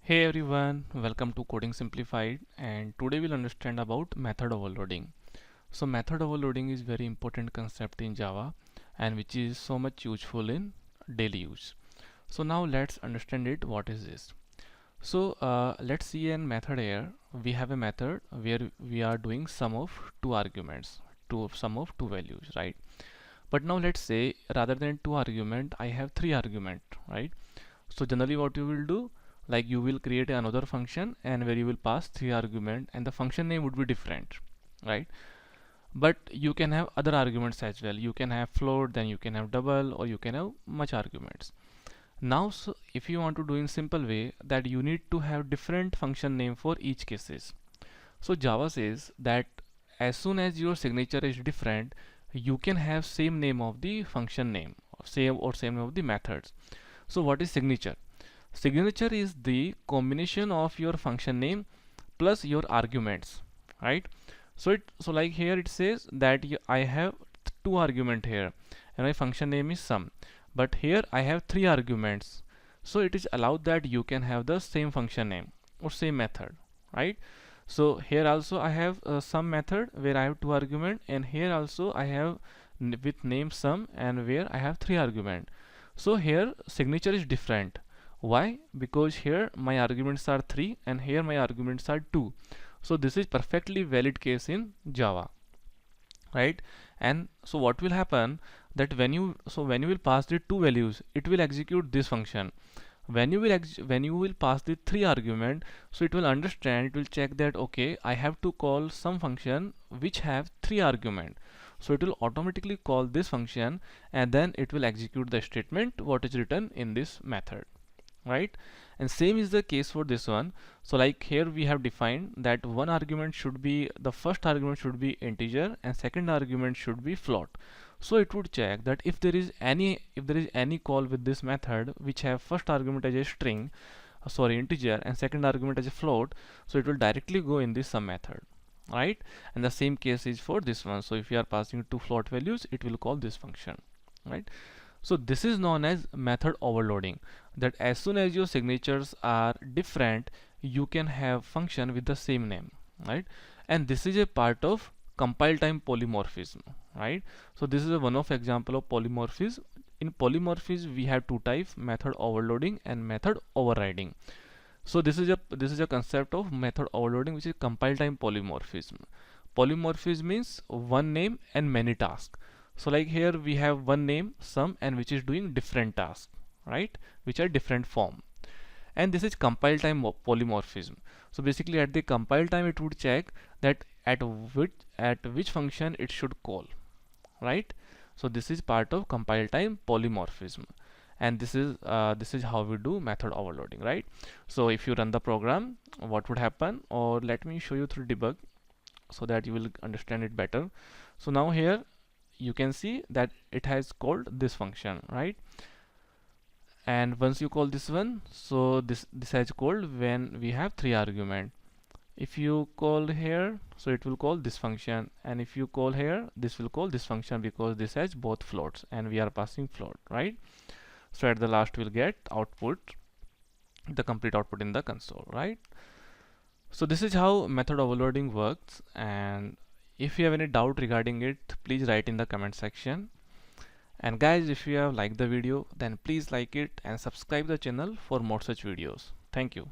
Hey everyone, welcome to Coding Simplified, and today we'll understand about method overloading. So method overloading is very important concept in Java and which is so much useful in daily use. So now let's understand it. What is this? So let's see a method here. We have a method where we are doing sum of two arguments, sum of two values, right? But now let's say rather than two argument, I have three argument, right? So generally what you will do, like you will create another function and where you will pass three argument and the function name would be different, right? But you can have other arguments as well. You can have float, then you can have double, or you can have much arguments. Now so if you want to do in simple way, that you need to have different function name for each cases. So Java says that as soon as your signature is different, you can have same name of the function name, same name of the methods. So what is signature? Signature is the combination of your function name plus your arguments, right? So like here it says that I have two argument here and my function name is sum, but here I have three arguments. So it is allowed that you can have the same function name or same method, right? So here also I have some method where I have two argument, and here also I have with name sum and where I have three argument. So here signature is different. Why? Because here my arguments are 3 and here my arguments are 2. So this is perfectly valid case in Java, right? And so what will happen, that when you will pass the two values, it will execute this function. When you will pass the three argument, so it will understand, it will check that okay, I have to call some function which have three argument. So it will automatically call this function and then it will execute the statement what is written in this method, right? And same is the case for this one. So like here we have defined that one argument should be, the first argument should be integer and second argument should be float. So it would check that if there is any call with this method which have first argument as a string, integer, and second argument as a float, so it will directly go in this sum method, right? And the same case is for this one. So if you are passing two float values, it will call this function, right? So this is known as method overloading, that as soon as your signatures are different, you can have function with the same name, right? And this is a part of compile time polymorphism, right? So this is a one of example of polymorphism. In polymorphism we have two types, method overloading and method overriding. So this is a concept of method overloading, which is compile time polymorphism. Polymorphism means one name and many tasks. So like here we have one name sum and which is doing different tasks, right, which are different form. And this is compile time polymorphism. So basically at the compile time it would check that at which function it should call, right? So this is part of compile time polymorphism, and this is how we do method overloading, right? So if you run the program, what would happen, or let me show you through debug so that you will understand it better. So now here you can see that it has called this function, right? And once you call this one, so this has called when we have three argument. If you call here, so it will call this function, and if you call here, this will call this function, because this has both floats and we are passing float, right? So at the last we'll get output, the complete output in the console, right? So this is how method overloading works, and if you have any doubt regarding it, please write in the comment section. And guys, if you have liked the video, then please like it and subscribe the channel for more such videos. Thank you.